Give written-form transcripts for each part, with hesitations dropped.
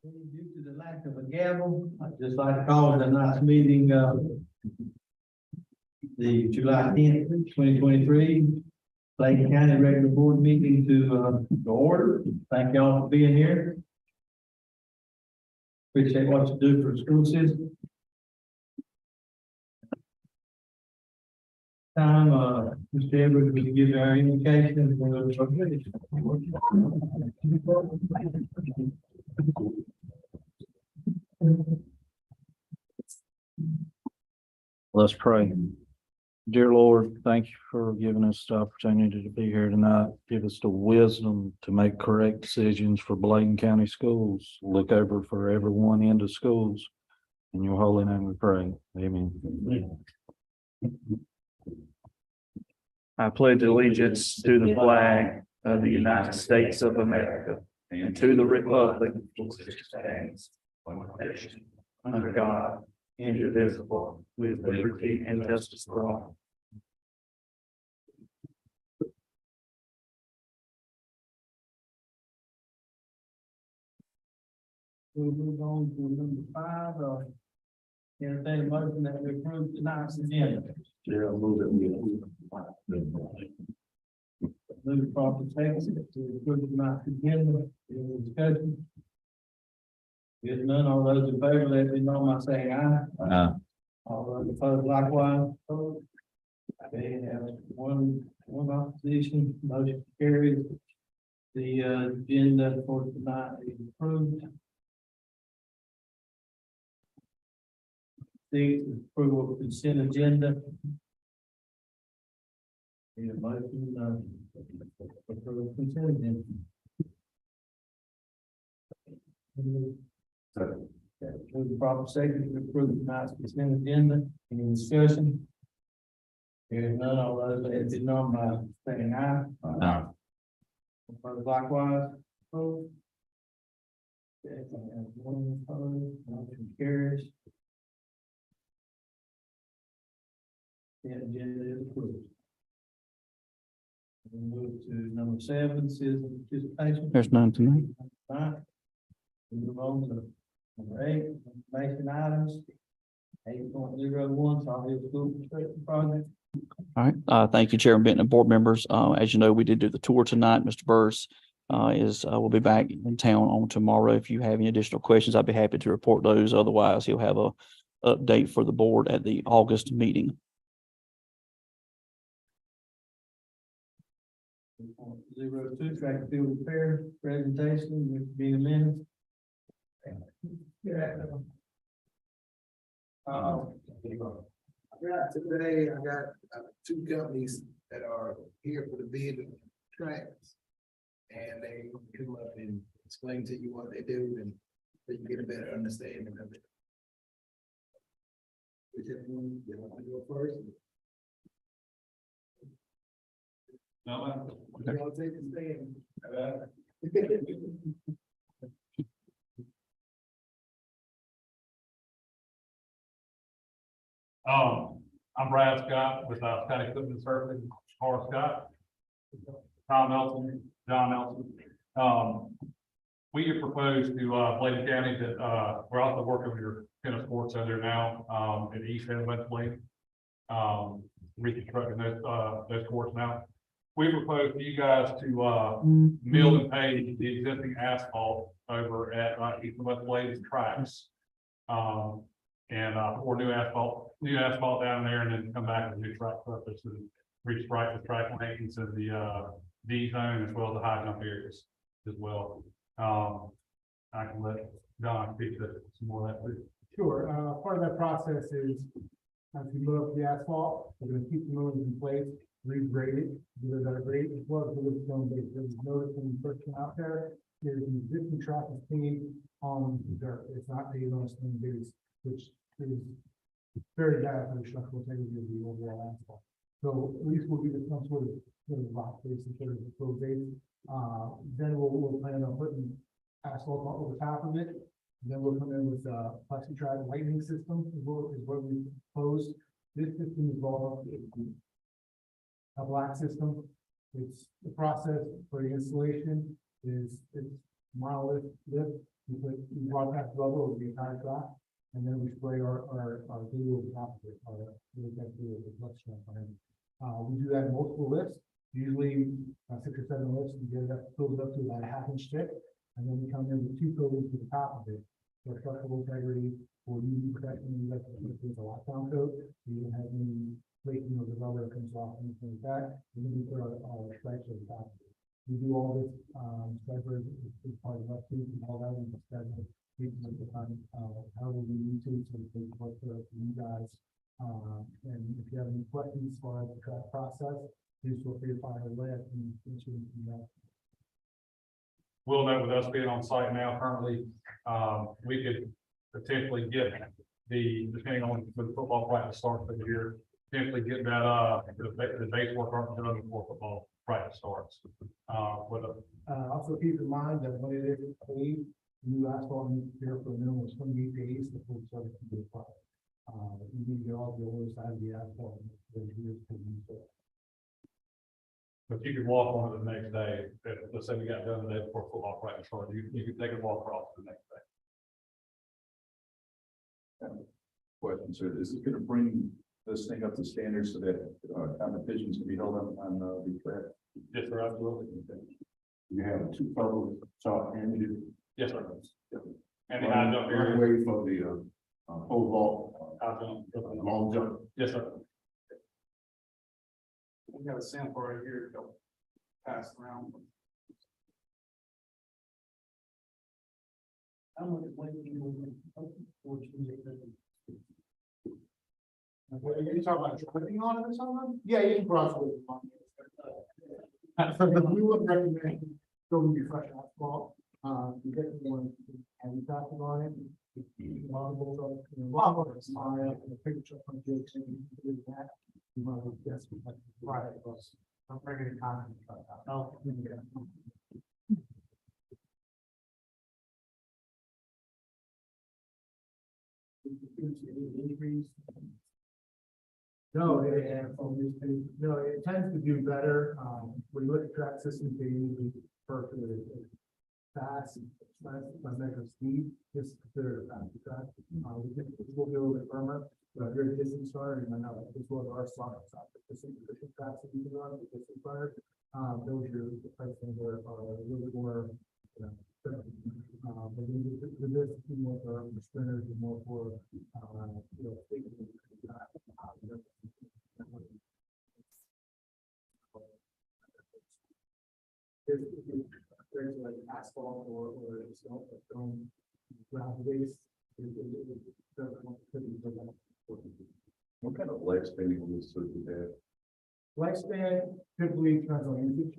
Due to the lack of a gavel, I'd just like to call it a nice meeting, the July 10th, 2023, Lake County Regular Board Meeting to order. Thank y'all for being here. Appreciate what you do for the school system. Time, Mr. Edwards will give our indication. Let's pray. Dear Lord, thank you for giving us the opportunity to be here tonight. Give us the wisdom to make correct decisions for Bladen County Schools. Look over for everyone in the schools. In your holy name we pray. Amen. I pledge allegiance to the flag of the United States of America and to the republic for which it stands, one nation, under God, indivisible, with liberty and justice for all. We'll move on to number 5, entertain a motion that we approve tonight's agenda. Yeah, move it. Move proper text to approve tonight's agenda. Any discussion? If none, all those in favor, let me know by saying aye. All those opposed likewise. Okay, have one opposition, motion carries. The agenda for tonight is approved. The approval of consent agenda. Need a motion, approve consent agenda. Okay, move the proper second to approve tonight's consent agenda. Any discussion? Hearing none, all those that did not by saying aye. Opposed likewise. Opposed. Okay, I have one opposed, motion carries. The agenda is approved. We move to number 7, citizen participation. There's none tonight. All right. We move on to number 8, information items. 8.01, Sawhill School Construction Project. All right, thank you, Chairman Benton and board members. As you know, we did do the tour tonight. Mr. Burris will be back in town on tomorrow. If you have any additional questions, I'd be happy to report those. Otherwise, he'll have a update for the board at the August meeting. 02, track and field repair presentation, which be a minute. Today I got 2 companies that are here for the bid of tracks. And they come up and explain to you what they do and so you get a better understanding of it. Whichever one you want to go first. No, Y'all take the stand. I'm Brad Scott with Scott Equipment Services, Horace Scott, Tom Nelson, John Nelson. We have proposed to Bladen County that we're also working with your tennis courts out there now at East and West Bladen, reconstructing those courts now. We propose to you guys to mill and pave the existing asphalt over at East and West Bladen tracks. And pour new asphalt down there, and then come back with new track surface and restripe the track lanes in the D zone as well as the high jump areas as well. I can let Don speak to some more of that too. Sure. Part of that process is as we mill up the asphalt, we're going to keep the millings in place, regrade it, do it at a grade as well as the stone base. There's notice when you first come out there, there's an existing track is clean on dirt. It's not a stone base, which is very bad for the structural integrity of the overall asphalt. So at least we'll give it some sort of rock base instead of a flow base. Then we'll plan on putting asphalt over top of it. Then we'll come in with a plexiglass lightning system is what we proposed. This system is called a black system. It's the process for the installation is it's monolith lift we broadcast rubber over the entire track, and then we spray our glue over top of it, really that glue with much strength on it. We do that in multiple lifts, usually 6 or 7 lifts, we get it up, fills it up to about a 1/2 inch thick, and then we come in with 2 coatings to the top of it, for structural integrity, for UV protection, we like to put it in a lockdown coat, so you don't have any flaking of the rubber that comes off, anything like that, and then we put our stripes over the top of it. We do all this, striper is part of us too, and all that, and just however we need to, so we can work for you guys. And if you have any questions as far as the track process, please feel free to fire away and answer them. We'll know with us being on site now currently, we could potentially get depending on when the football practice starts for the year, potentially get that, the base work done before football practice starts. Also keep in mind that when it is paved, new asphalt needs to be there for a minimum of 28 days before the service can be applied. You need to get all the other side of the asphalt. And those years to use it. But you could walk on it the next day. Let's say we got done the day before football practice started, you could take a walk across the next day. Question, so is it gonna bring this thing up to standards so that competitions can be held on the track? Yes, sir, absolutely. You have 2 photos, shot and you. Yes, sir. And the high jump area. Way for the pole vault, High jump. long jump. Yes, sir. We got a sample right here to go pass around. How much weight do you want? Are you talking about dripping on it or something? Yeah, you can cross with it. We would recommend going to fresh asphalt. You get one and you tap it on it. The picture from Jason. That. You want to guess right. I'm bringing a comment. Oh, yeah. No, it tends to do better. When you look at track systems, they usually prefer to fast, my measure of speed, this is considered a fast track. We'll be a little bit firmer, but you're a distance runner, and I know this was our slot. This is the tracks that you can run, the distance runner. Those are the types of things that are a little bit more, you know, but this is more for sprinters and more for, you know, there's like asphalt or stone ground base. What kind of lifespan will this sort of have? Lifespan typically depends on usage.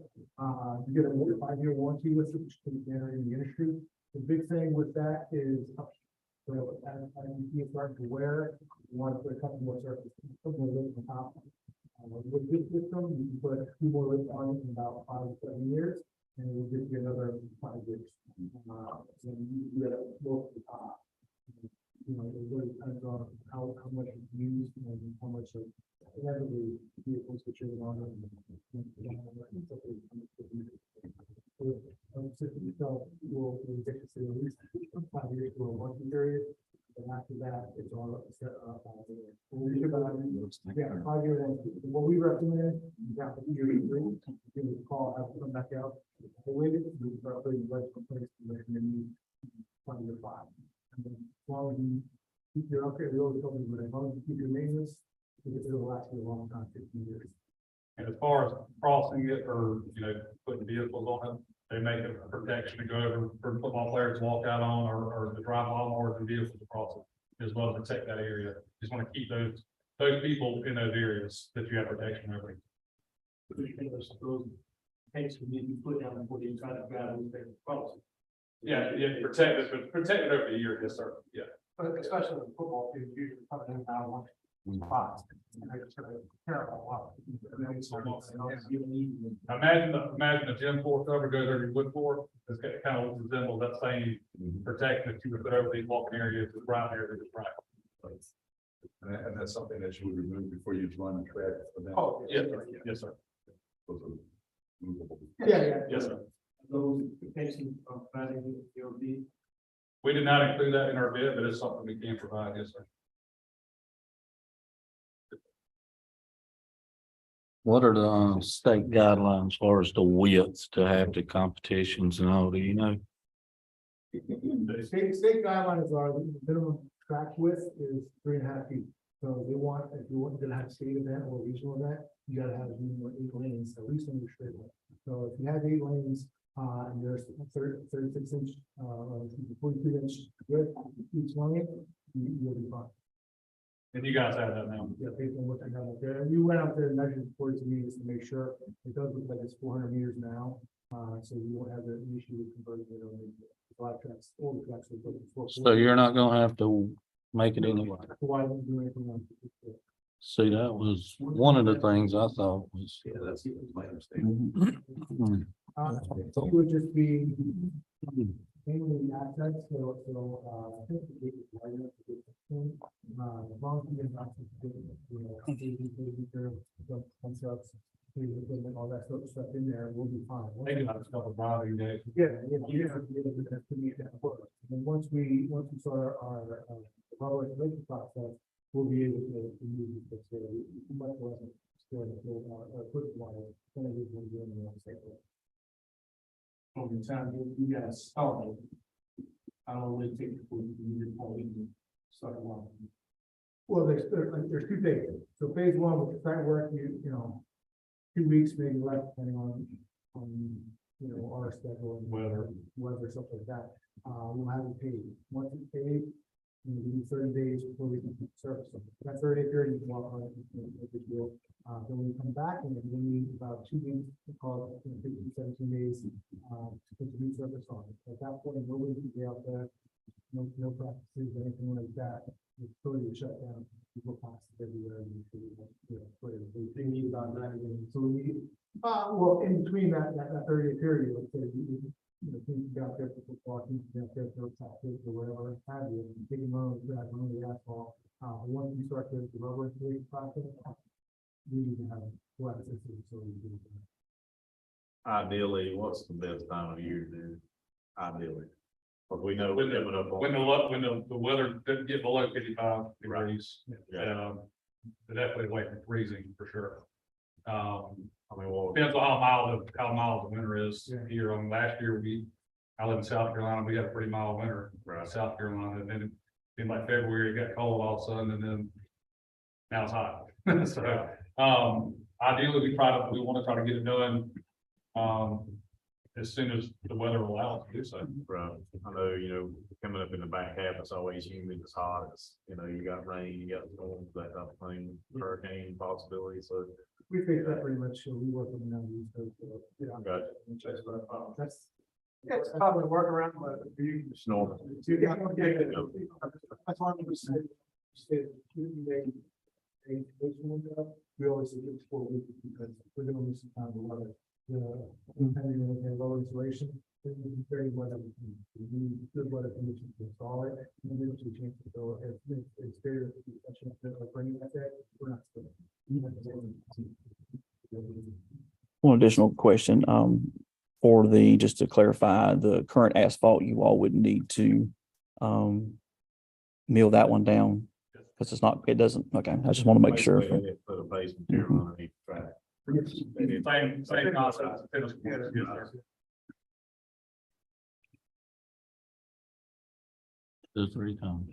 You get a 5-year warranty with it, which can be in the industry. The big thing with that is, so as you start to wear, you want to put a couple more surfaces, something a little on top. With this system, you can put 2 more lifts on it in about 5 to 7 years, and it will give you another 5 years. So you do that both at the top. You know, it really depends on how much it's used and how much of inevitably vehicles that you're on. System itself will get to at least 5 years for a warranty period. And after that, it's all set up. Yeah, 5 year warranty. What we recommend, you have to year 3, give us a call, have to come back out. The way that we start putting the lights in place, we recommend 5 year 5. And then as long as you keep your upgrade, we always told you, but as long as you keep your maintenance, it'll last you a long time, 15 years. And as far as crossing it or, putting vehicles on it, they make a protection to go over for football players to walk out on or to drive lawnmowers and vehicles across it, as well as protect that area. Just want to keep those people in those areas that you have protection over. Takes to be put down before you try to grab those things across. Yeah, protect it over the year, yes, sir, yeah. But especially with football, teams usually coming in out one spots. And they're just gonna tear a lot. Imagine the gym floor cover goes over your wood floor, it's kind of resembles that same protection that you would put over these walking areas, the brown areas, right? And that's something that you would remove before you run the track for them. Oh, Yes, sir, yes, sir, Those are movable. yeah. yes, sir. Those protections are provided with DOT. We did not include that in our bid, but it's something we can provide, yes, sir. What are the state guidelines as far as the width to have the competitions and all, do you know? The state guidelines are the minimum track width is 3.5 feet. So they want, if you want to have a state event or regional event, you gotta have minimum 8 lanes, at least on your straight line. So if you have 8 lanes, and there's 36 inch, 42 inch width each lane, you'll be fine. And you guys have that now. Yeah, based on what I have up there, and you went out there and measured 42 meters to make sure, it does look like it's 400 meters now, so you won't have an issue with converting it over. A lot of tracks, all the tracks are built before. So you're not gonna have to make it anyway. Why don't you do anything on it? See, that was one of the things I thought was. Yeah, that's my understanding. It would just be mainly access, I think the gate is wide enough to get in. As long as you have access to, some trucks, all that sort of stuff in there, we'll be fine. They can have a couple of driving days. Yeah. And once we start our public relations process, we'll be able to use this facility much less. Quick wire, than it is when you're in the real estate. From the time you guys started, I don't really think we start along. Well, there's two phases. So phase one, with the site work, you know, 2 weeks, maybe less, depending on, our schedule and weather, stuff like that. We'll have it paid. Once it's paid, we do 30 days before we can service them. That 30 day period, you walk on, then we come back and then we need about 2 weeks to call it, 15, 17 days, to put the new service on. At that point, nobody can be out there, no practices, anything like that. It's totally shut down. People pass it everywhere. And, we need about 9 days. So we need, well, in between that 30 day period, let's say, things got there for football, things got there for practice or whatever have you, taking loans, on the asphalt. Once we start the rubber installation process, we need to have flat systems, so we do that. Ideally, what's the best time of year to do? Ideally. But we know When we're coming up on. when the weather doesn't get below 55 Right. degrees, Yeah. definitely away from freezing for sure. I mean, well, Depends on how mild the winter is here. Last year, I live in South Carolina, we had a pretty mild winter. Right. South Carolina, and then it seemed like February, it got cold all of a sudden, and then now it's hot. So, ideally, we want to try to get it done, as soon as the weather allows to do so. right. I know, coming up in the back half, it's always humid, it's hot, you got rain, you got storms, that type of thing, hurricane possibility, so. We face that pretty much, so we work with them. Gotcha. That's. It's probably work around, but you. It's normal. That's why we said, we always say it's 4 weeks because we're gonna lose some time with weather. Depending on the low insulation, it would be very weather. We need good weather conditions to install it. And then to change the bill. It's very, bringing that there, we're not. One additional question, just to clarify, the current asphalt, you all would need to, mill that one down. Because it doesn't, okay, I just want to make sure. Basically, they put a base material underneath the track. Same concept. Tennis courts, yes, sir. 2 or 3 times.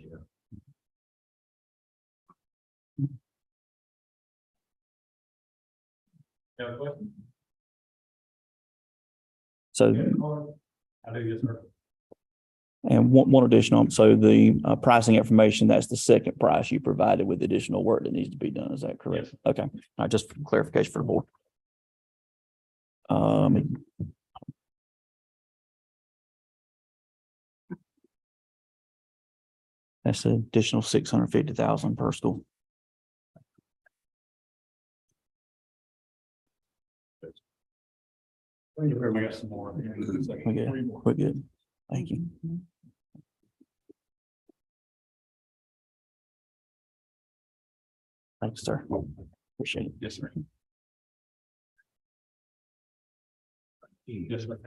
You have a question? So, I do, yes, sir. and one additional, so the pricing information, that's the second price you provided with additional work that needs to be done. Is that correct? Yes. Okay, all right, just for clarification for the board. That's an additional 650,000 per school. We got some more. We're good. Thank you. Thanks, sir. Appreciate it. Yes, sir. Yes, sir.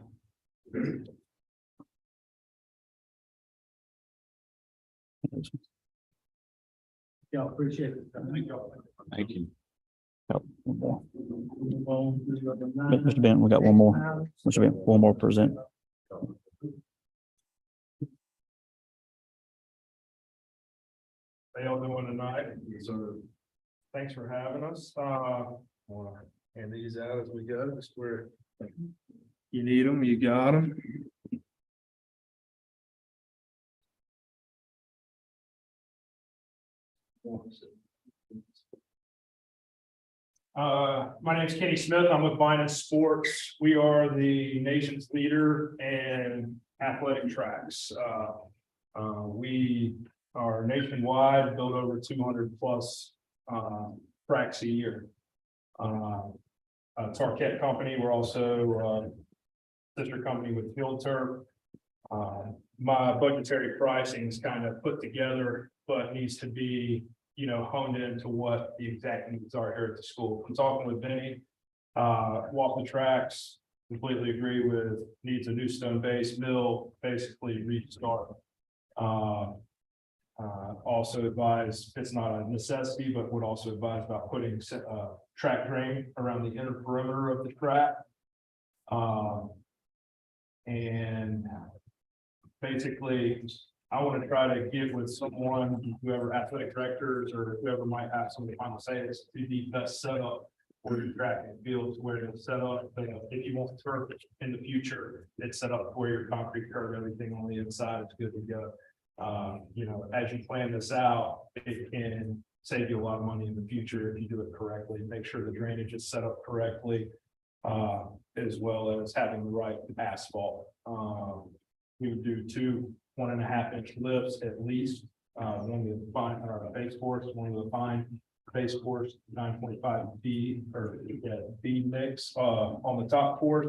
Y'all appreciate it. Thank y'all. Thank you. One more. Move on to number 9. Mr. Benton, we got one more. Mr. Benton, one more present. How y'all doing tonight? So, thanks for having us. And these out as we go, just where you need them, you got them. My name's Kenny Smith. I'm with Vine Sports. We are the nation's leader in athletic tracks. We are nationwide, build over 200 plus tracks a year. Tarkett Company, we're also sister company with Field Turf. My budgetary pricing is kind of put together, but needs to be, honed into what the exact needs are here at the school. I'm talking with Benny, walk the tracks, completely agree with needs a new stone base, mill, basically restart. Also advise, it's not a necessity, but would also advise about putting track drain around the inner perimeter of the track. And basically, I want to try to get with someone, whoever athletic directors or whoever might have some final say is to the best setup for your track and fields, where to set up. If you want turf in the future, it's set up where your concrete curb, everything on the inside is good to go. As you plan this out, it can save you a lot of money in the future if you do it correctly. Make sure the drainage is set up correctly, as well as having the right asphalt. We would do 2 1.5-inch lifts at least. One with fine base course, one with a fine base course, 925 B or B mix on the top course.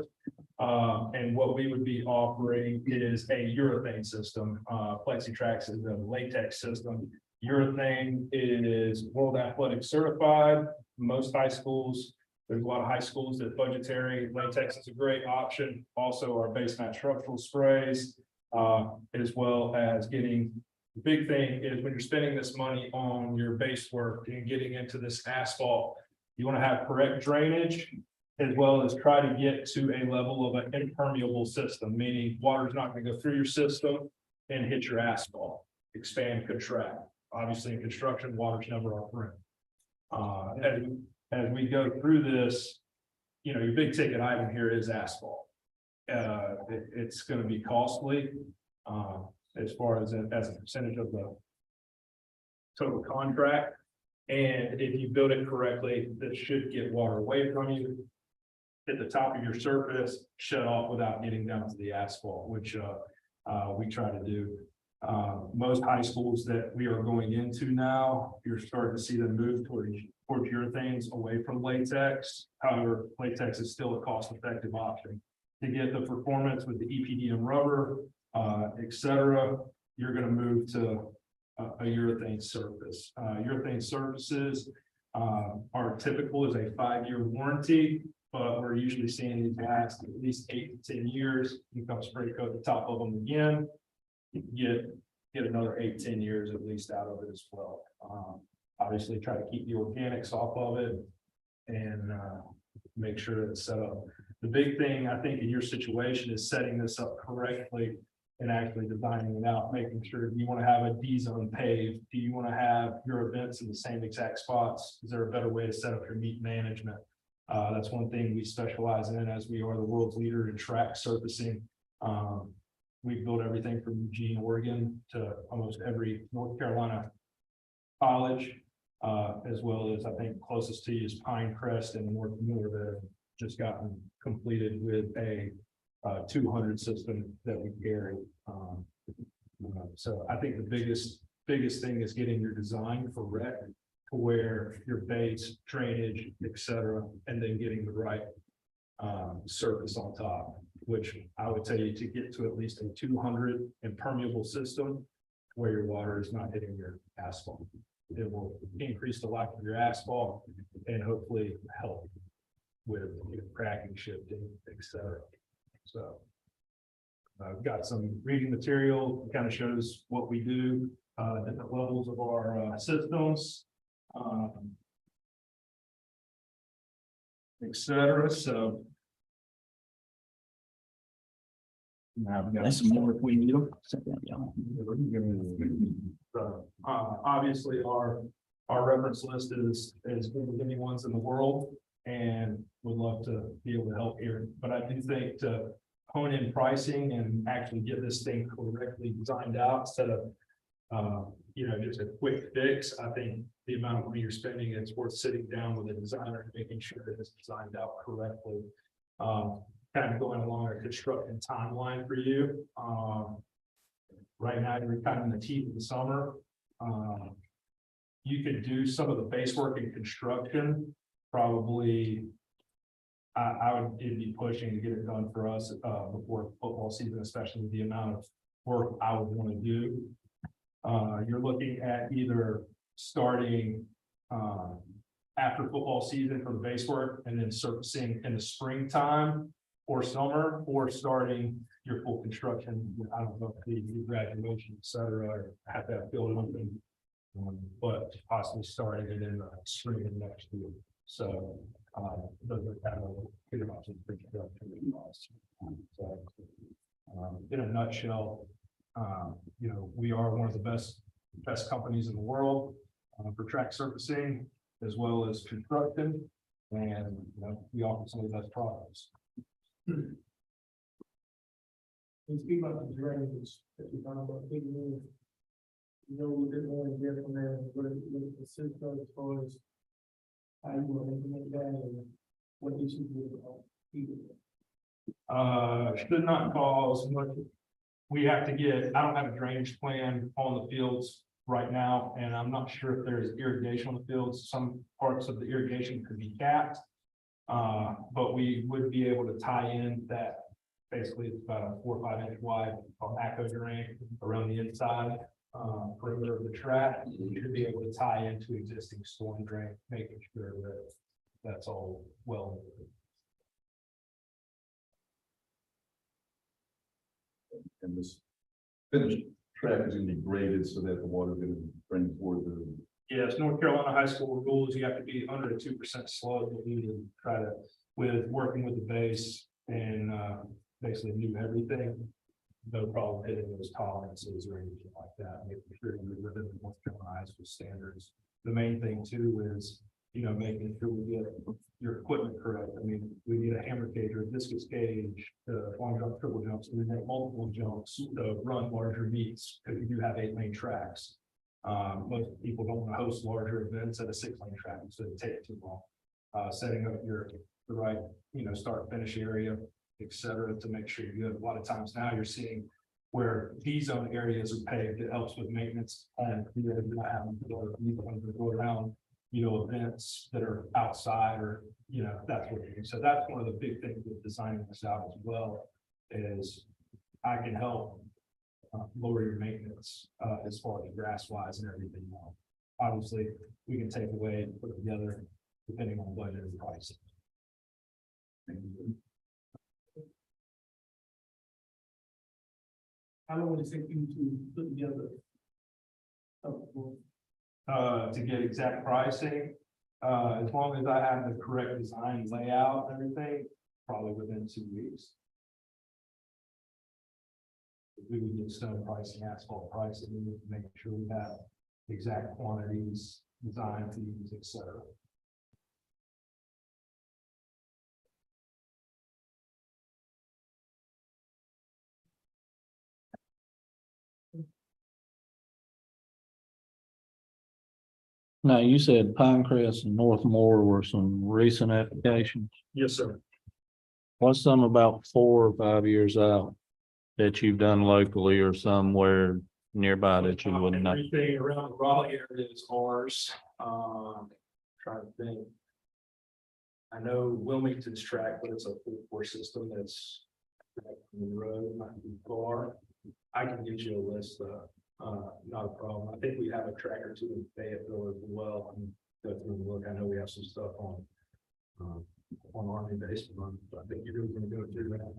And what we would be offering is a urethane system. Plexitrax is a latex system. Urethane is World Athletic certified. Most high schools, there's a lot of high schools that budgetary latex is a great option. Also, our base mat structural sprays, as well as getting. The big thing is when you're spending this money on your base work and getting into this asphalt, you want to have correct drainage, as well as try to get to a level of an impermeable system, meaning water's not going to go through your system and hit your asphalt, expand, contract. Obviously, in construction, water's never our friend. As we go through this, your big ticket item here is asphalt. It's going to be costly, as far as a percentage of the total contract. And if you build it correctly, this should get water away from you, hit the top of your surface, shut off without getting down to the asphalt, which we try to do. Most high schools that we are going into now, you're starting to see them move towards urethanes away from latex. However, latex is still a cost-effective option. To get the performance with the EPDM rubber, et cetera, you're going to move to a urethane surface. Urethane surfaces are typical as a 5-year warranty, but we're usually seeing these last at least 8 to 10 years. You come spray coat the top of them again, you get another 8 to 10 years at least out of it as well. Obviously, try to keep the organics off of it and make sure it's set up. The big thing I think in your situation is setting this up correctly and actually designing it out, making sure, do you want to have a D-zone paved? Do you want to have your events in the same exact spots? Is there a better way to set up your meet management? That's one thing we specialize in, as we are the world's leader in track surfacing. We've built everything from Eugene, Oregon to almost every North Carolina college, as well as I think closest to you is Pinecrest and North Moore that have just gotten completed with a 200 system that we carry. So I think the biggest thing is getting your design correct to where your base, drainage, et cetera, and then getting the right surface on top, which I would tell you to get to at least a 200 impermeable system where your water is not hitting your asphalt. It will increase the life of your asphalt and hopefully help with cracking, shifting, et cetera. So I've got some reading material, kind of shows what we do. different levels of our systems. Et cetera, so. Now we got That's some more if we need them. Obviously, our reference list is one of the many ones in the world, and would love to be able to help here. But I do think to hone in pricing and actually get this thing correctly designed out instead of, just a quick fix. I think the amount of money you're spending, it's worth sitting down with a designer and making sure that it's designed out correctly. Kind of going along a construction timeline for you. Right now, you're kind of in the teeth of the summer. You could do some of the base work in construction, probably. I would be pushing to get it done for us before football season, especially with the amount of work I would want to do. You're looking at either starting after football season for the base work and then servicing in the springtime or summer, or starting your full construction. I don't know if the graduation, et cetera, or have that building open. But possibly starting it in the spring of next year. So those are kind of pretty much the pre-construction costs. So in a nutshell, we are one of the best companies in the world for track surfacing as well as construction, and we offer some of the best products. And speak about the drainage that you're talking about, big move. A bit more in depth on that, what the system as far as how you want to implement that and what issues with people. Should not cause much. We have to I don't have a drainage plan on the fields right now, and I'm not sure if there's irrigation on the fields. Some parts of the irrigation could be capped. But we would be able to tie in that. Basically, it's about a 4 or 5 inch wide ACO drain around the inside perimeter of the track. You should be able to tie into existing storm drain, making sure that that's all well. And this finished track is gonna be graded so that the water is gonna bring forward the. Yes, North Carolina high school rules, you have to be under the 2% slope. We need to try to, with working with the base and basically do everything. No problem hitting those tolerances or anything like that, making sure you're within the North Carolina high school standards. The main thing too is, making sure we get your equipment correct. I mean, we need a hammer cage or a discus cage, long jump, triple jumps, and we make multiple jumps to run larger meets, because you do have 8 lane tracks. Most people don't want to host larger events at a 6 lane track, so it takes too long. Setting up the right, start finish area, et cetera, to make sure you're good. A lot of times now you're seeing where these zone areas are paved, it helps with maintenance and you're not having to go around, events that are outside or, that's what it is. So that's one of the big things with designing this out as well, is I can help lower your maintenance as far as grass wise and everything else. Obviously, we can take away and put it together depending on budget and price. How long would it take you to put together? To get exact pricing, as long as I have the correct design layout and everything, probably within 2 weeks. We would get stone pricing, asphalt pricing, we need to make sure we have exact quantities, design fees, et cetera. Now, you said Pinecrest and Northmore were some recent applications. Yes, sir. What's some about 4 or 5 years out that you've done locally or somewhere nearby that you wouldn't know? Everything around the Raleigh area is ours. Trying to think. I know Wilmington's track, but it's a full course system that's from the road, not too far. I can get you a list, not a problem. I think we have a track or two in Fayetteville as well. I can go through and look. I know we have some stuff on Army base, but I think you're really gonna go through that.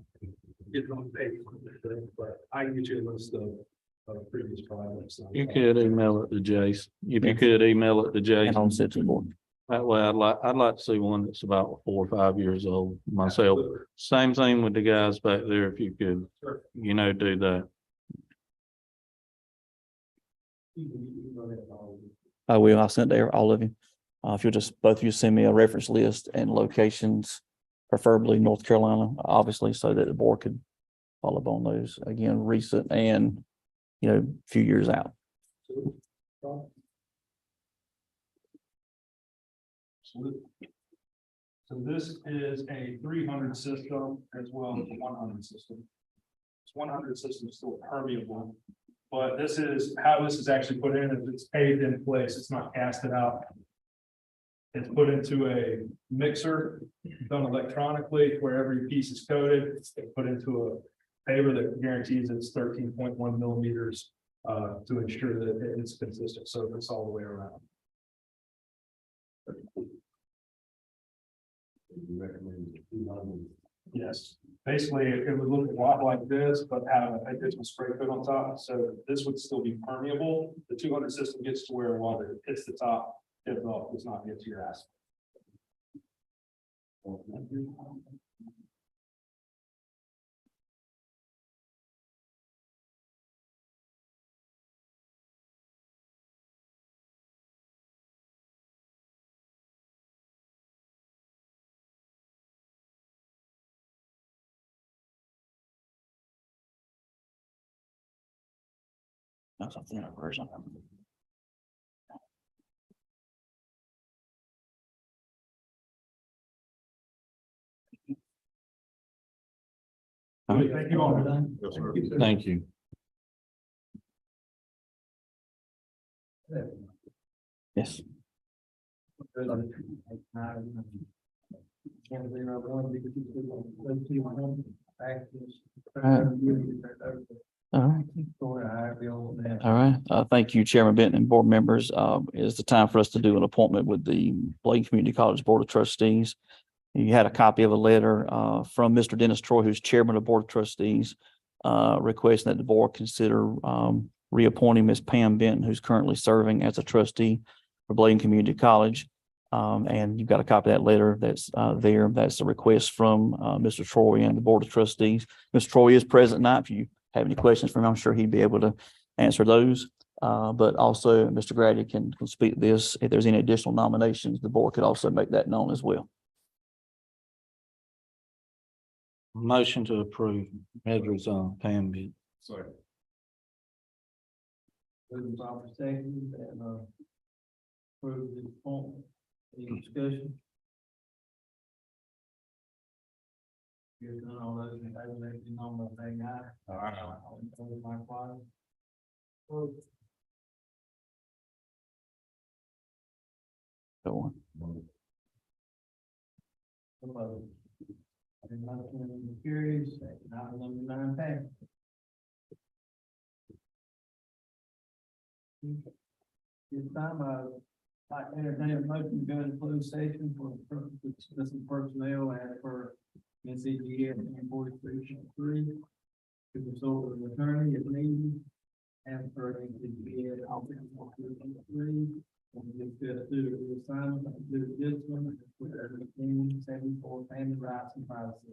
Get it on paper, but I can get you a list of of previous projects. You could email it to Jason. If you Yes. could email it to And I'll Jason. send it to the board. That way I'd like to see one that's about 4 or 5 years old myself. Same thing with the guys back there, if you could, Sure. do that. I will. I'll send it to all of you. If you'll just, both of you send me a reference list and locations, preferably North Carolina, obviously, so that the board could follow up on those, again, recent and, few years out. So this is a 300 system as well as a 100 system. This 100 system is still permeable, but this is how this is actually put in, is it's paved in place, it's not casted out. It's put into a mixer, done electronically, where every piece is coated, it's put into a paver that guarantees it's 13.1 millimeters to ensure that it's consistent, so it's all the way around. Yes, basically, it would look a lot like this, but have an additional spray coat on top, so this would still be permeable. The 200 system gets to where water hits the top, if not, does not get to your asphalt. That's a thinner version. All right. Thank you all. Yes, sir. Thank you. Yes. All right. All right. Thank you, Chairman Benton and board members. It's the time for us to do an appointment with the Bladen Community College Board of Trustees. You had a copy of a letter from Mr. Dennis Troy, who's chairman of the Board of Trustees, requesting that the board consider reappointing Ms. Pam Benton, who's currently serving as a trustee for Bladen Community College. And you've got a copy of that letter that's there. That's a request from Mr. Troy and the Board of Trustees. Mr. Troy is present tonight. If you have any questions for him, I'm sure he'd be able to answer those. But also Mr. Grady can speak to this. If there's any additional nominations, the board could also make that known as well. Motion to approve Medgar's Pam bid. Sorry. Moving proper second and approve the appointment. Any discussion? Here's none, all those in favor, let it be known by saying aye. All in favor, likewise. Go on. Some of them. And motion carries, item number 9 passed. This time, like to entertain a motion to go into closed session for the purpose of discussing personnel as per NCGS 43.3. To consult with an attorney if needed, as per NCGS 43.3. And discuss suitable reassignment, due discipline, with every 74 family rights and privacy.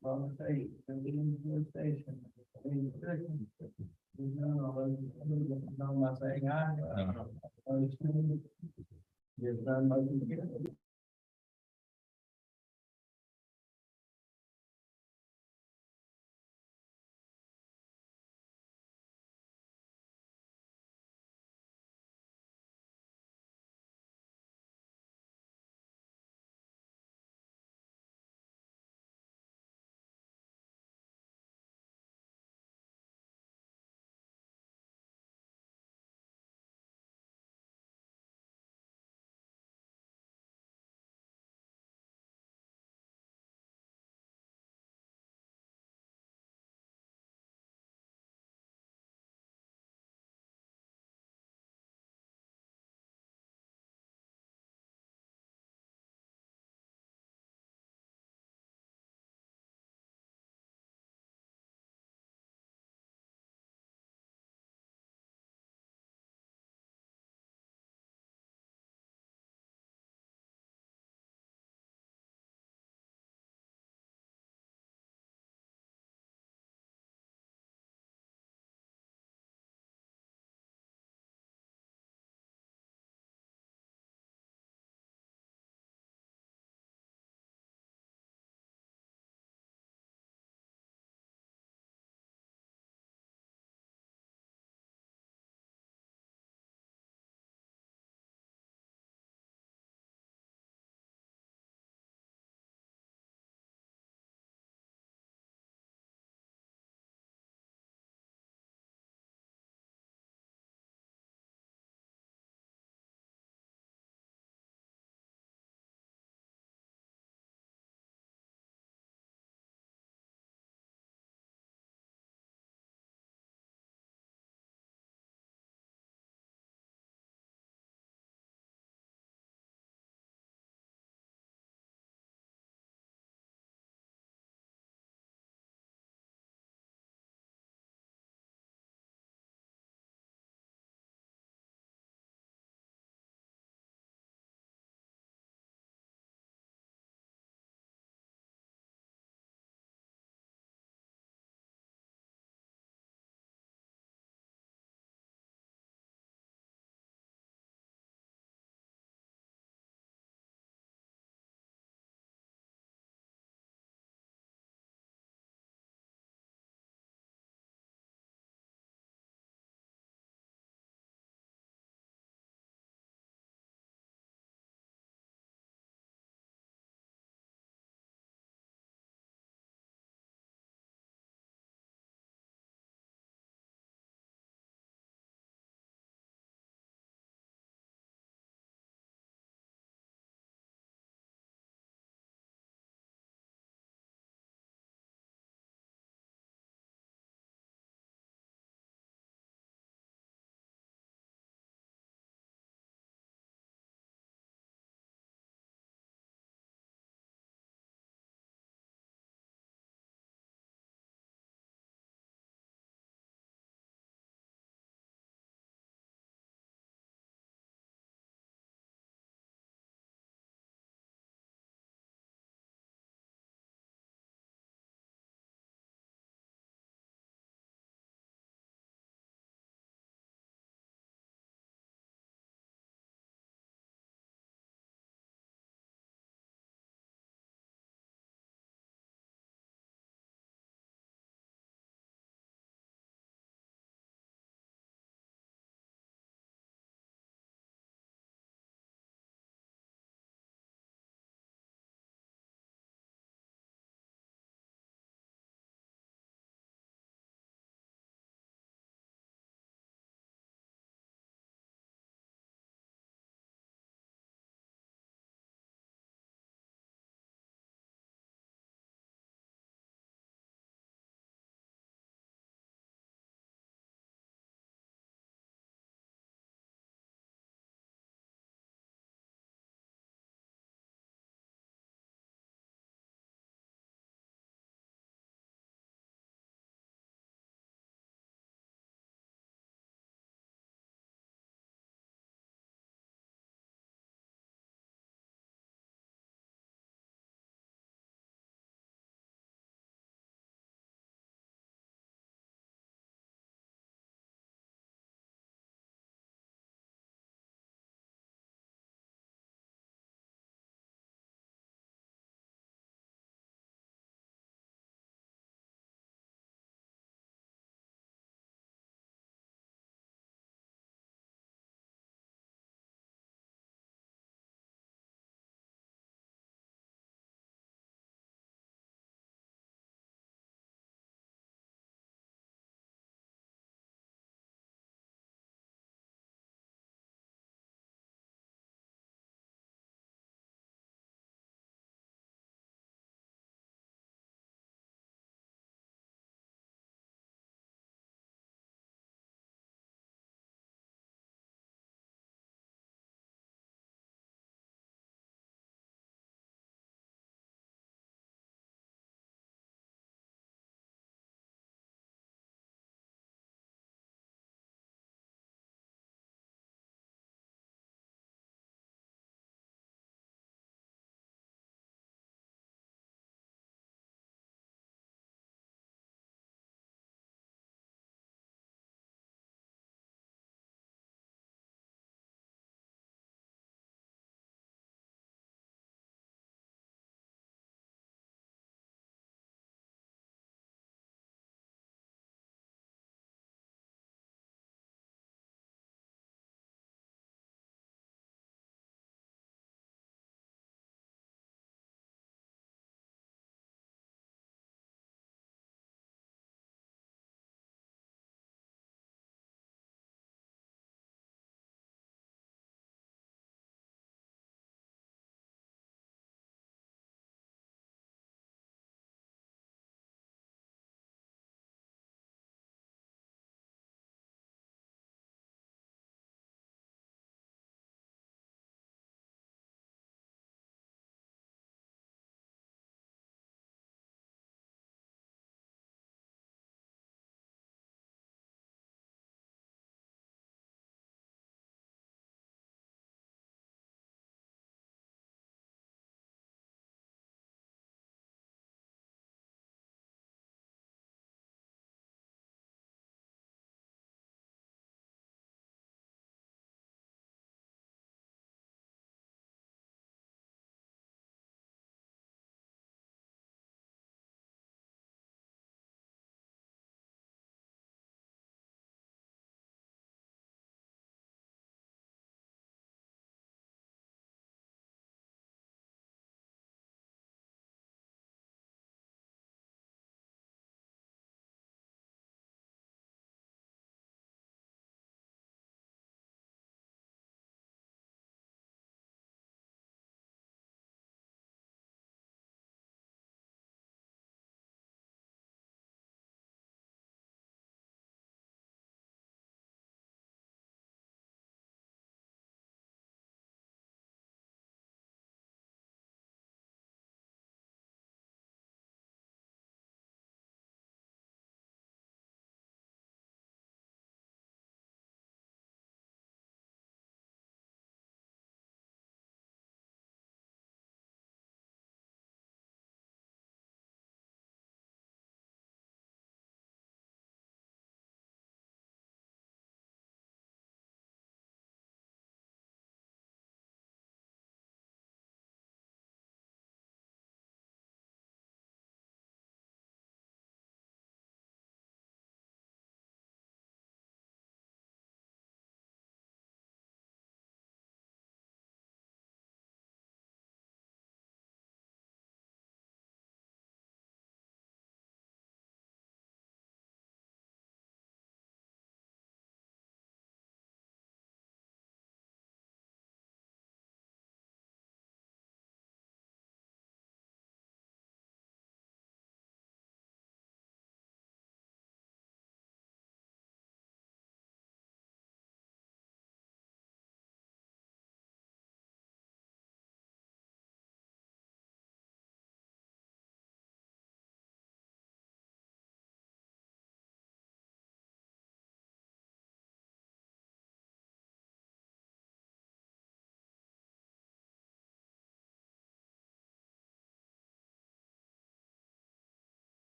Well, say, in the station. Any discussion? None, all those in favor, know by saying aye. Opposed, no. Here's none, motion carries.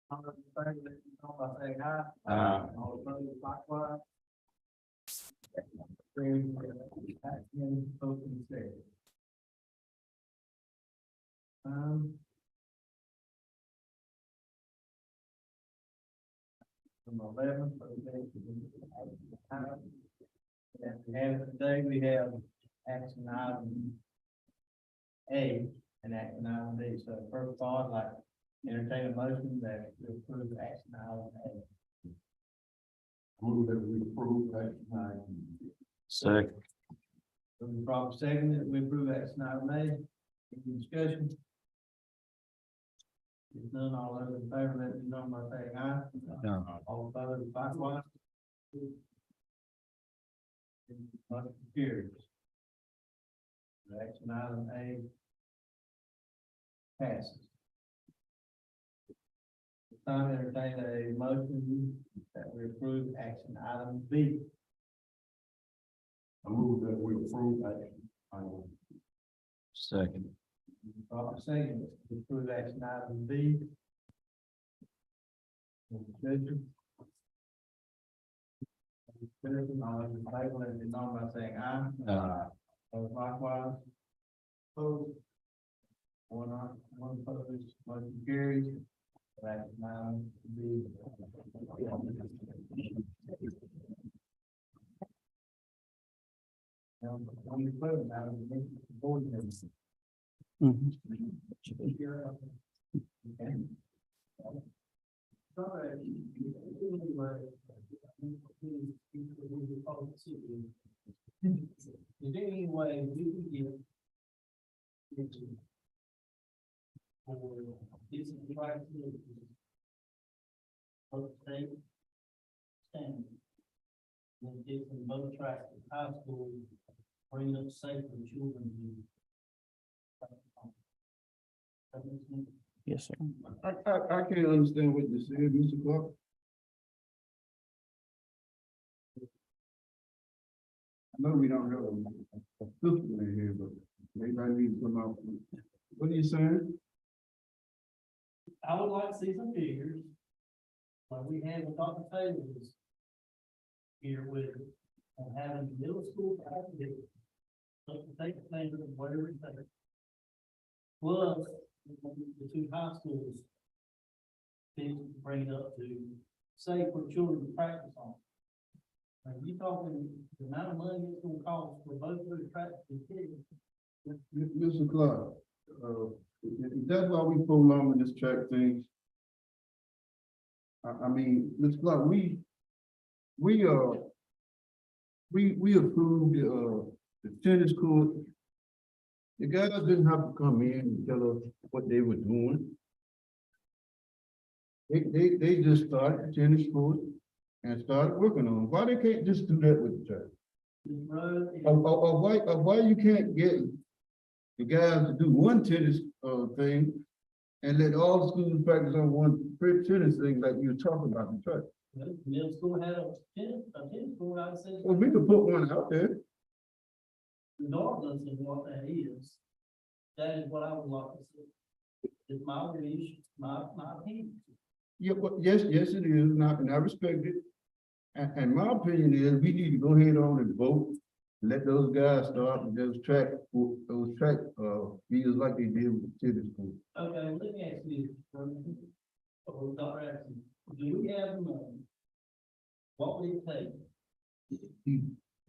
All those in favor, let me know by saying aye. All opposed, likewise. Action, open session. Number 11. And we have today, we have action item A and action item B. So first of all, I'd like to entertain a motion that we approve action item A. Move that we approve action item. Second. From the proper second, that we approve action item A. Any discussion? If none, all those in favor, let me know by saying aye. All opposed, likewise. Motion carries. Action item A passes. It's time to entertain a motion that we approve action item B. I move that we approve action item. Second. Proper second, to approve action item B. Any discussion? Discussion, all those in favor, let me know by saying aye. Those likewise. Opposed? One opposed, motion carries. Action item B. Now, on the phone, now, the board members. Mhm. Is there any way we can get for this practice of state standard? When it's in both tracks in high school, bring up safe for children. Yes, sir. I can't understand what you said, Mr. Clark. I know we don't have a system in here, but maybe I need to come out. What are you saying? I would like to see some figures. Like we had with Dr. Taylor's here with, on having middle school practice, up to take standard of whatever it takes. Plus, the two high schools. Things to bring it up to, say, for children to practice on. Are you talking the amount of money it's gonna cost for both of those practices? Mr. Clark, if that's why we prolong this track thing. I mean, Mr. Clark, we approved, the tennis court. The guys didn't have to come in and tell us what they were doing. They just started the tennis court and started working on it. Why they can't just do that with the track? This road is. Why you can't get the guys to do one tennis, thing and let all the schools practice on one tennis thing like you were talking about in the track? Middle school had a tennis court, I said. Well, we could put one out there. Regardless of what that is, that is what I would like to see. It's my wish, my opinion. Yeah, but yes, it is, and I respect it. And my opinion is, we need to go ahead on and vote, let those guys start with those track fields like they did with the tennis court. Okay, well, let me ask you, Dr. Addison, do we have the money? What would it take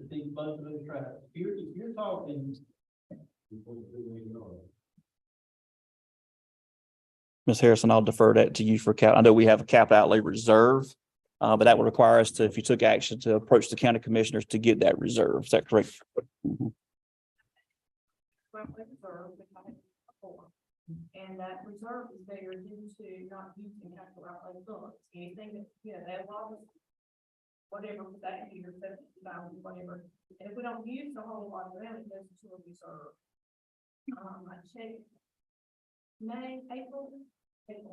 to think both of those tracks? If you're talking. Ms. Harrison, I'll defer that to you for I know we have a capital outlay reserve, but that would require us to, if you took action, to approach the county commissioners to get that reserve. Is that correct? Mhm. And that reserve is there due to not using capital outlay funds, anything that, that was whatever for that year, whatever. And if we don't use the whole lot of that, it goes to a reserve. I checked April, it's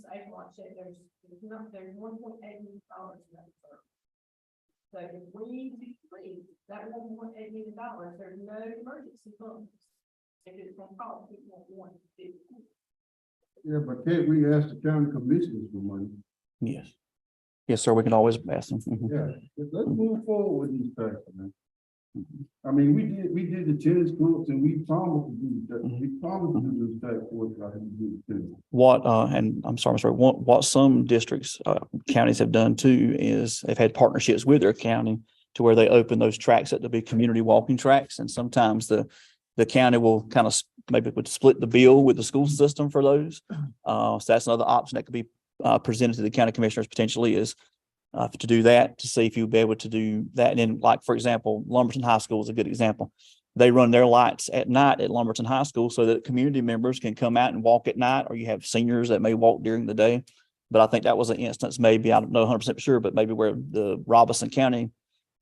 April, I checked, there's $1.8 million in that reserve. So if we decrease that $1.8 million, there's no emergency funds. If it's gonna cost, we won't want to do. Yeah, but can't we ask the county commissioners for money? Yes. Yes, sir. We can always ask them. Mhm. Yeah, let's move forward with these taxes, man. I mean, we did the tennis courts and we promised to do that, we promised to do this tax courts like we did too. What, and I'm sorry, Mr. Ray, what some districts, counties have done too is they've had partnerships with their county to where they open those tracks up to be community walking tracks. And sometimes the county will kind of maybe would split the bill with the school system for those. So that's another option that could be presented to the county commissioners potentially is to do that, to see if you'll be able to do that. And then like, for example, Lumberton High School is a good example. They run their lights at night at Lumberton High School so that community members can come out and walk at night, or you have seniors that may walk during the day. But I think that was an instance, maybe, I don't know 100% sure, but maybe where the Robinson County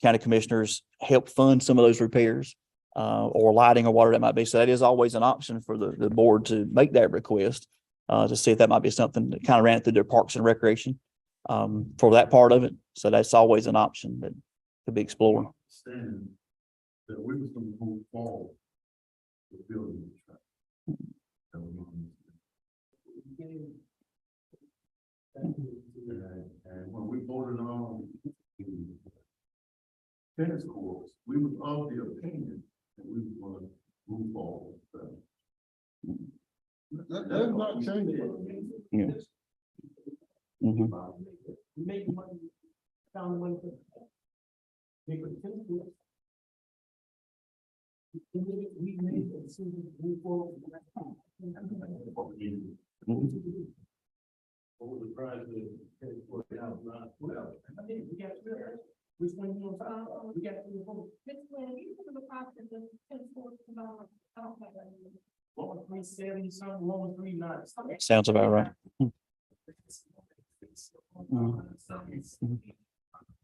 commissioners help fund some of those repairs or lighting or whatever that might be. So that is always an option for the board to make that request to see if that might be something that kind of ran through their Parks and Recreation for that part of it. So that's always an option that could be explored. Understand that we was gonna move forward with building the track. And when we voted on the tennis courts, we was of the opinion that we was gonna move forward. That's not changing. Yeah. Mhm. Make money, found money. Make it simple. We made a decision to move forward. What was the price of well, I think we got to, which one you want, we got to. Ms. Glenn, you remember the process of tennis courts development? I don't have that. What was 370 something, what was 390? Sounds about right.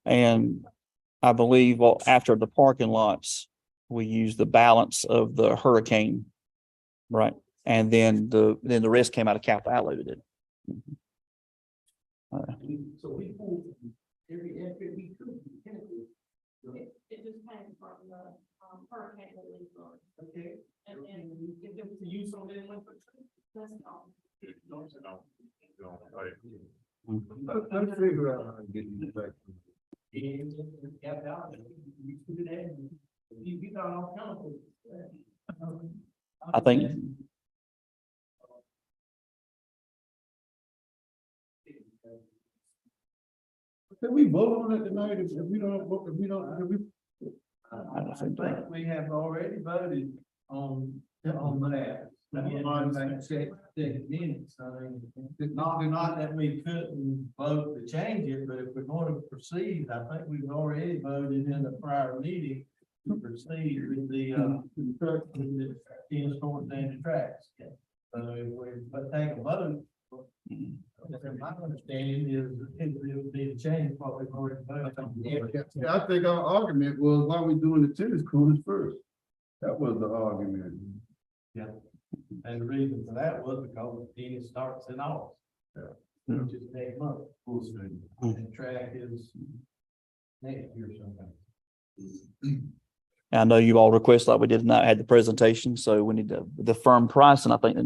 And I believe, well, after the parking lots, we use the balance of the hurricane. Right. And then the rest came out of capital outlay. We did. So we pulled every effort we could. It just came from the hurricane relief fund. Okay. And Get them to use some of that money for. that's all. Let's figure out how to get these back. Got out, we put it in, we got all kind of. I think, Can we vote on it tonight if we don't, if we? I don't think that. We have already voted on that. Check minutes, I mean, it's not that we couldn't vote to change it, but if we're going to proceed, I think we've already voted in the prior meeting to proceed with the tennis courts and the tracks. So if we, but take a vote. My understanding is it would be to change what we've already voted on. Yeah, I think our argument was why we doing the tennis courts first. That was the argument. Yeah. And the reason for that was because the tennis starts in August. Which is next month. And track is next year sometime. I know you all requested, like we did not have the presentation, so we need the firm price, and I think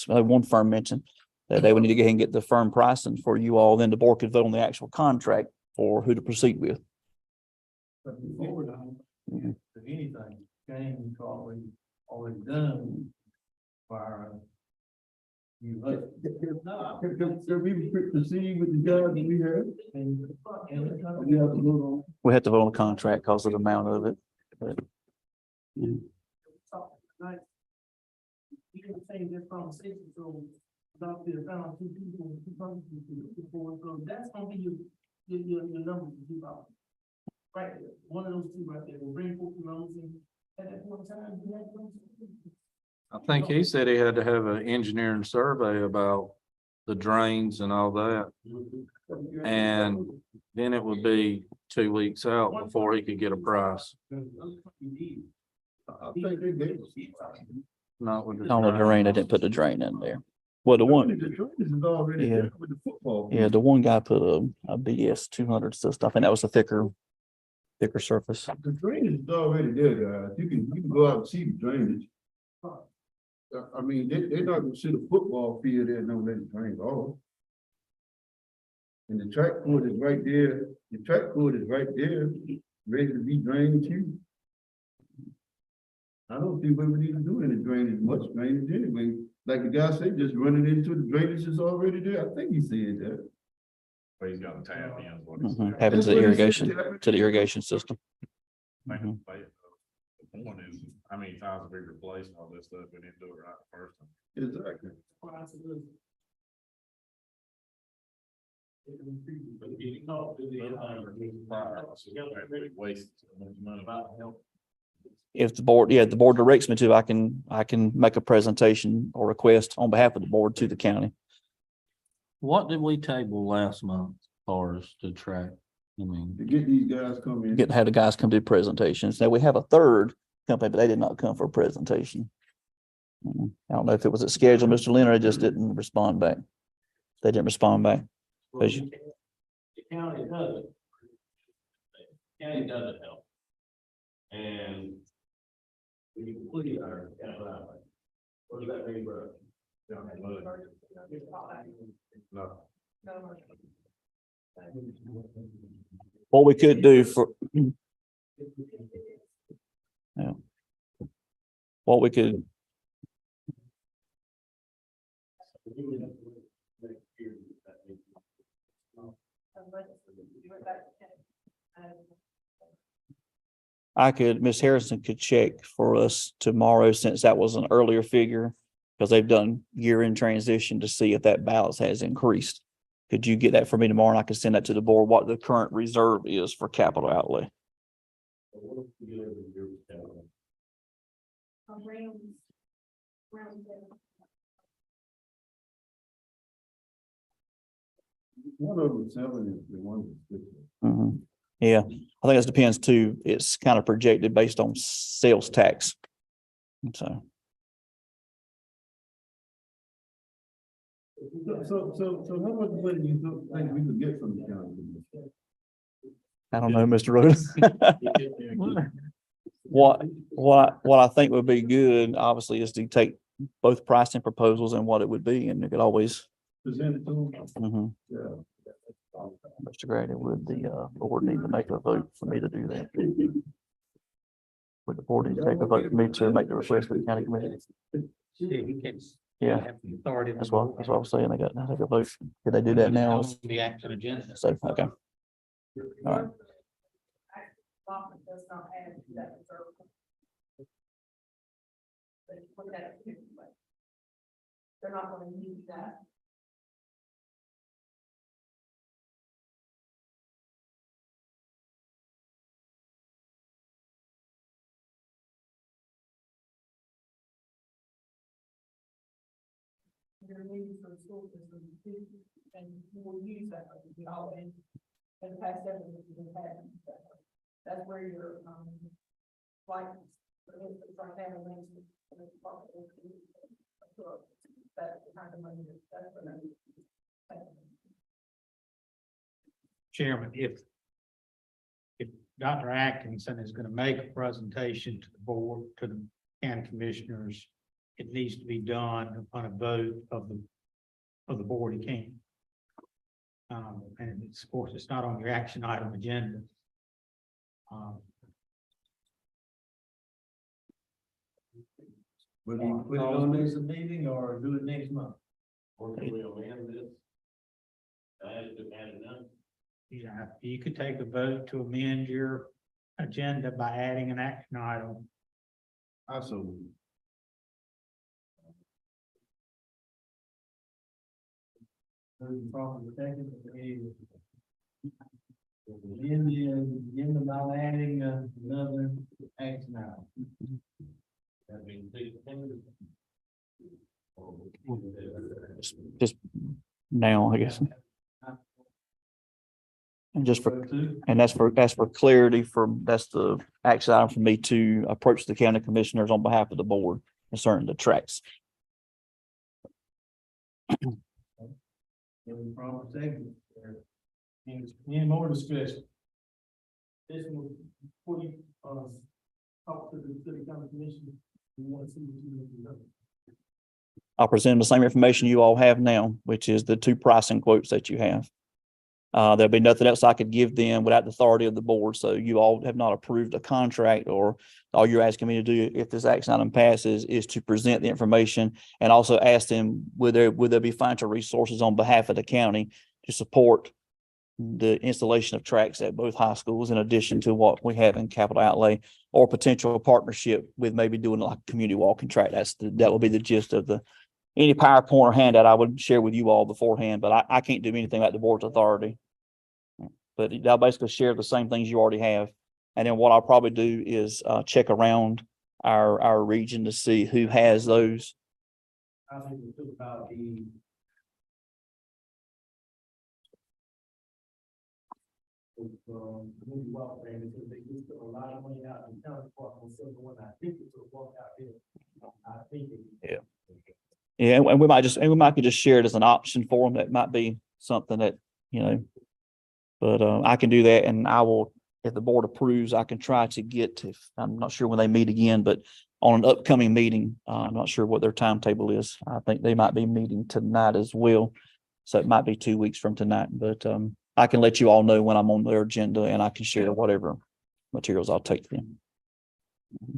one firm mentioned that they would need to go ahead and get the firm pricing for you all, then the board could vote on the actual contract for who to proceed with. But before if anything, change what we already done. For you vote. Can we proceed with the job that we have? We have to vote on. We have to vote on the contract because of the amount of it. But, yeah. You can change this conversation, so about the amount two people, so that's gonna be your number to do about. Right, there. One of those two right there, will bring forth the numbers and at that point in time, you have those. I think he said he had to have an engineering survey about the drains and all that. And then it would be 2 weeks out before he could get a price. I think they gave us. Not with the On the drain, they didn't put the drain in there. Well, the one, The drainage is already Yeah. there with the football. yeah, the one guy put a BS 200 system. I think that was a thicker surface. The drainage is already there, guys. You can go out and see the drainage. I mean, they're not gonna sit a football field there and don't let it drain off. And the track court is right there, ready to be drained too. I don't think we would need to do any drainage, much drainage anyway. Like the guy said, just running into the drainage is already there. I think he said that. But he's got a tap in. is what he Mhm. said. Having to the That's what he irrigation, said. to the irrigation system. Like, Mhm. the point is, how many times have we replaced all this stuff? We didn't do it right the first time. Exactly. Waste so much money. If the board, yeah, the board directs me to, I can make a presentation or request on behalf of the board to the county. What did we table last month as far as the track? I mean, To get these guys come in. Get, have the guys come do presentations. Now, we have a third company, but they did not come for a presentation. I don't know if it was a schedule, Mr. Leonard just didn't respond back. They didn't respond back. As you- The county does it. County does it help. And we complete our, what does that mean, bro? No. What we could do for. Yeah. What we could, Ms. Harrison could check for us tomorrow, since that was an earlier figure, because they've done year-end transition to see if that balance has increased. Could you get that for me tomorrow, and I can send that to the board, what the current reserve is for capital outlay? One of them seven is the one that's different. Mhm. Yeah, I think that depends too. It's kind of projected based on sales tax. And so, So how much money do you think we could get from the county? I don't know, Mr. Rhodes. What I think would be good, obviously, is to take both pricing proposals and what it would be, and you could always. Present it to them? Mhm. Yeah. Mr. Grady, would the board need to make a vote for me to do that? Would the board need to take a vote for me to make the request for the county commission? Yeah, that's what I was saying. They got to take a vote. Did they do that now? The action agenda. So, okay. All right. Does not add to that reserve. But look at it differently. They're not gonna use that. They're needed for the school system, and we'll use that, we always, in the past several years, we've had that. That's where your, like, for instance, right now, that's the kind of money that's for them. Chairman, if Dr. Atkinson is going to make a presentation to the board, to the county commissioners, it needs to be done upon a vote of the board. He can't. And of course, it's not on your action item agenda. Will you put it on next meeting or do it next month? Or can we amend this? Yeah, you could take a vote to amend your agenda by adding an action item. Also. Moving properly second, in the not adding another action item. That means Just now, I guess. And just for, and that's for clarity that's the action item for me to approach the county commissioners on behalf of the board concerning the tracks. moving properly second. Any more discussion? This one, before you, talk to the city county commission, we want to see what you do. I'll present them the same information you all have now, which is the two pricing quotes that you have. There'll be nothing else I could give them without the authority of the board. So you all have not approved a contract, or all you're asking me to do if this action item passes is to present the information and also ask them, would there be financial resources on behalf of the county to support the installation of tracks at both high schools in addition to what we have in capital outlay, or potential partnership with maybe doing like a community walking track. That will be the gist of any PowerPoint or handout I would share with you all beforehand, but I can't do anything like the board's authority. But I'll basically share the same things you already have. And then what I'll probably do is check around our region to see who has those. I think we feel about the. Maybe walk there, because they used to a lot of money out in county park on Silver One. I think it's a walk out there. I think it. Yeah, and we might could just share it as an option for them. That might be something that, but I can do that, and I will, if the board approves, I can try to get to, I'm not sure when they meet again, but on an upcoming meeting, I'm not sure what their timetable is. I think they might be meeting tonight as well. So it might be 2 weeks from tonight, but I can let you all know when I'm on their agenda, and I can share whatever materials I'll take to them.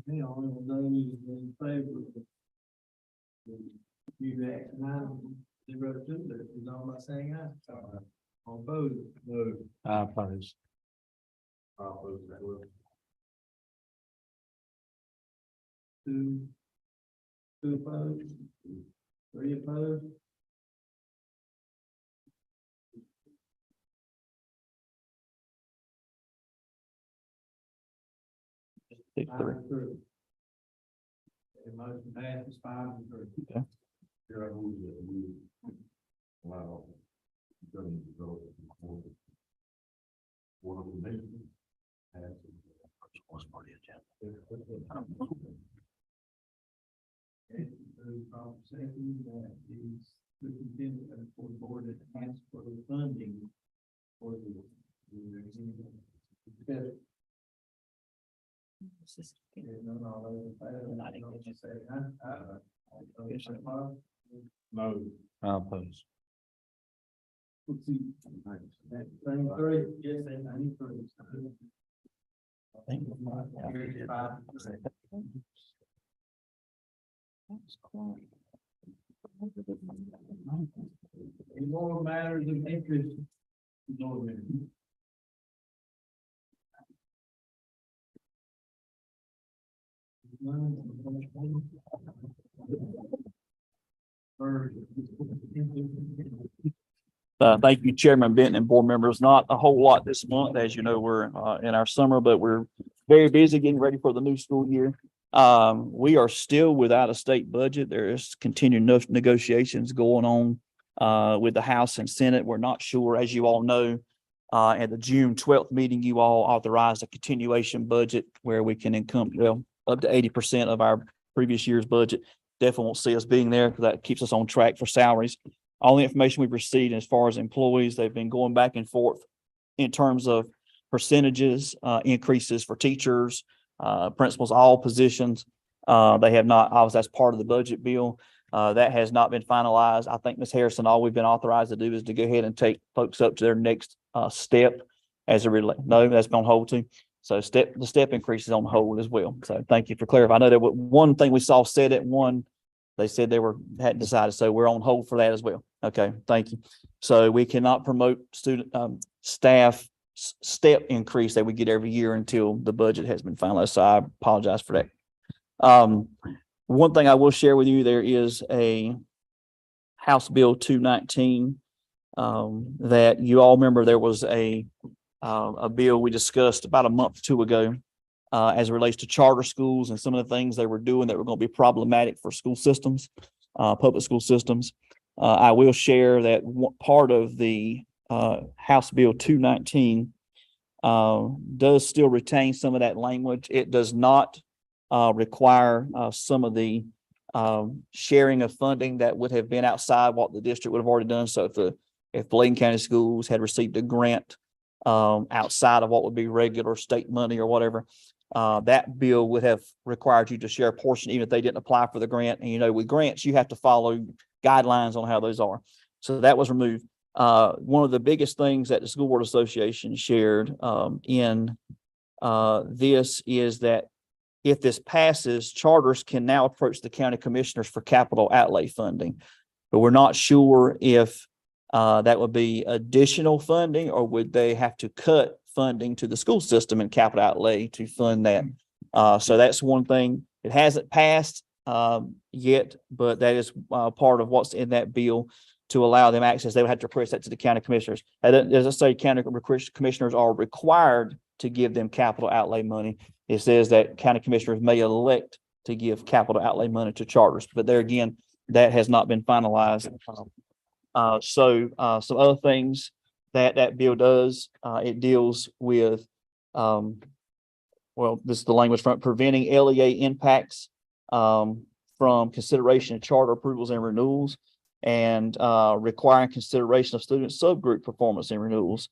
Okay, all of those in favor of you action item 02, that is all by saying aye. All opposed? No. I oppose. I'll vote that way. Two opposed, 3 opposed. Take 3. 5-3. The motion passes 5-3. Okay. Here I move that we allow government to go one of the nations has. Second, that is superintendent for the board to ask for the funding for the. None, all those in favor, say aye. No. I oppose. Let's see. That same 3, yes, and 93. I think we might have to do that. Any more matters of interest? Lord, man. Thank you, Chairman Benton and board members. Not a whole lot this month. As you know, we're in our summer, but we're very busy getting ready for the new school year. We are still without a state budget. There is continued negotiations going on with the House and Senate. We're not sure, as you all know, at the June 12th meeting, you all authorized a continuation budget where we can up to 80% of our previous year's budget. Definitely won't see us being there, because that keeps us on track for salaries. All the information we've received as far as employees, they've been going back and forth in terms of percentages, increases for teachers, principals, all positions. They have not, obviously that's part of the budget bill. That has not been finalized. I think, Ms. Harrison, all we've been authorized to do is to go ahead and take folks up to their next step as a relate. No, that's been on hold too. So the step increase is on hold as well. So thank you for clarifying. I know there was one thing we saw said at one, they said they hadn't decided. So we're on hold for that as well. Okay, thank you. So we cannot promote staff step increase that we get every year until the budget has been finalized. So I apologize for that. One thing I will share with you, there is a House Bill 219 that you all remember. There was a bill we discussed about a month or 2 ago as it relates to charter schools and some of the things they were doing that were going to be problematic for school systems, public school systems. I will share that part of the House Bill 219 does still retain some of that language. It does not require some of the sharing of funding that would have been outside what the district would have already done. So if Bladen County Schools had received a grant outside of what would be regular state money or whatever, that bill would have required you to share a portion, even if they didn't apply for the grant. And you know, with grants, you have to follow guidelines on how those are. So that was removed. One of the biggest things that the School Board Association shared in this is that if this passes, charters can now approach the county commissioners for capital outlay funding. But we're not sure if that would be additional funding, or would they have to cut funding to the school system and capital outlay to fund that. So that's one thing. It hasn't passed yet, but that is part of what's in that bill to allow them access. They would have to request that to the county commissioners. As I say, county commissioners are required to give them capital outlay money. It says that county commissioners may elect to give capital outlay money to charters, but there again, that has not been finalized. So some other things that bill does, it deals with, well, this is the language from preventing LEA impacts from consideration of charter approvals and renewals, and requiring consideration of student subgroup performance and renewals.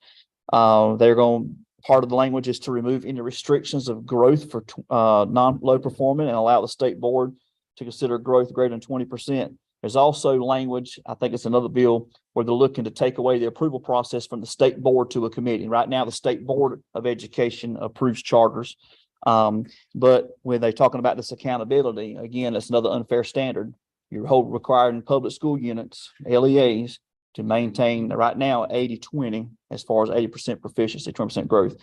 Part of the language is to remove any restrictions of growth for non-low performing and allow the state board to consider growth greater than 20%. There's also language, I think it's another bill, where they're looking to take away the approval process from the state board to a committee. Right now, the State Board of Education approves charters. But when they're talking about this accountability, again, it's another unfair standard. You're requiring public school units, LEAs, to maintain right now 80-20 as far as 80% proficiency, 20% growth,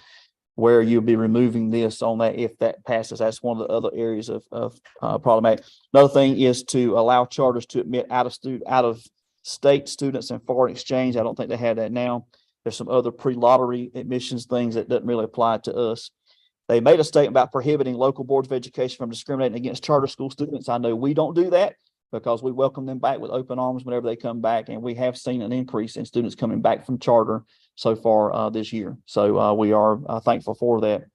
where you'll be removing this on that if that passes. That's one of the other areas of problematic. Another thing is to allow charters to admit out of state students and foreign exchange. I don't think they have that now. There's some other pre-lottery admissions things that doesn't really apply to us. They made a statement about prohibiting local boards of education from discriminating against charter school students. I know we don't do that, because we welcome them back with open arms whenever they come back. And we have seen an increase in students coming back from charter so far this year. So we are thankful for that.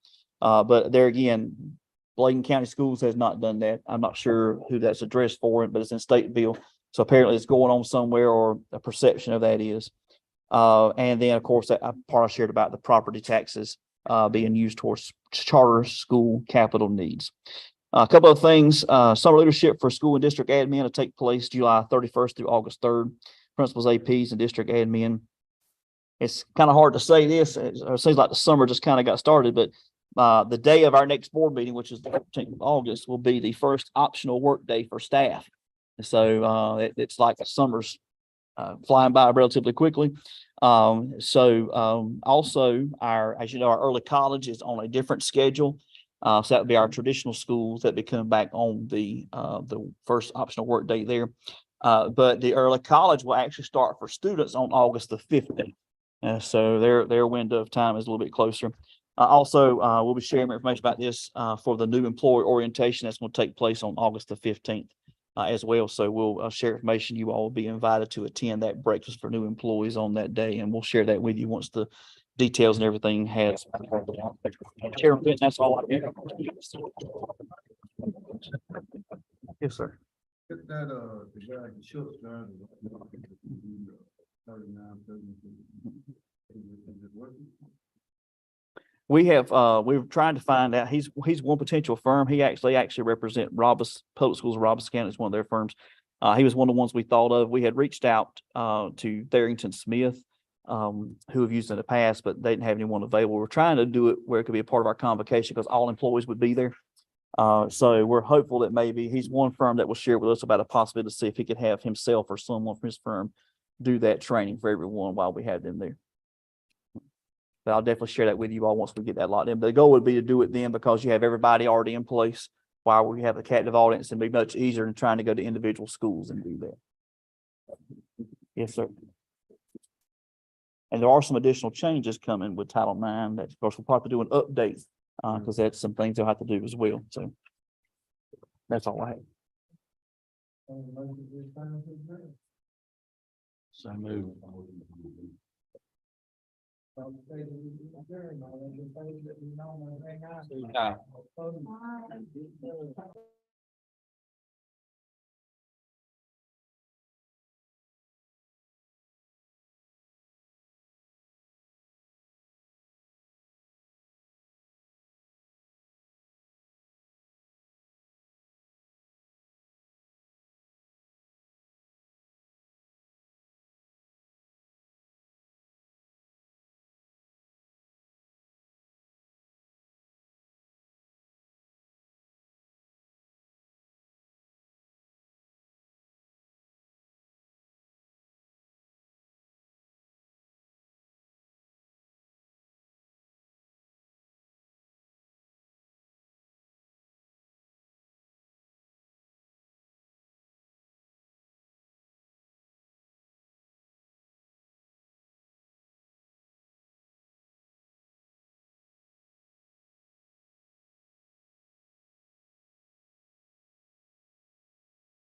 But there again, Bladen County Schools has not done that. I'm not sure who that's addressed for it, but it's in state bill. So apparently it's going on somewhere, or a perception of that is. And then, of course, that part I shared about the property taxes being used towards charter school capital needs. A couple of things, summer leadership for school and district admin will take place July 31st through August 3rd. Principals, APs, and district admin. It's kind of hard to say this. It seems like the summer just kind of got started, but the day of our next board meeting, which is the 14th of August, will be the first optional work day for staff. And so it's like the summer's flying by relatively quickly. Also as you know, our early college is on a different schedule. So that would be our traditional schools that become back on the first optional work day there. But the early college will actually start for students on August the 15th. So their window of time is a little bit closer. We'll be sharing more information about this for the new employee orientation that's going to take place on August the 15th as well. So we'll share information. You all will be invited to attend that breakfast for new employees on that day, and we'll share that with you once the details and everything has. Chairman Benton, that's all I have. Yes, sir. Get that, the guy, the Schultz guy. 39, 32. Is it working? We have, we're trying to find out, he's one potential firm. He actually represent Robus, Public Schools of Robinson County is one of their firms. He was one of the ones we thought of. We had reached out to Tharrington Smith, who have used it in the past, but they didn't have anyone available. We're trying to do it where it could be a part of our convocation because all employees would be there. So we're hopeful that maybe he's one firm that will share with us about a possibility to see if he could have himself or someone from his firm do that training for everyone while we have them there. But I'll definitely share that with you all once we get that locked in. But the goal would be to do it then because you have everybody already in place while we have a captive audience, and be much easier than trying to go to individual schools and do that. Yes, sir. And there are some additional changes coming with Title IX that, of course, we'll probably do an update because that's some things they'll have to do as well. So that's all I have. So move. Aye.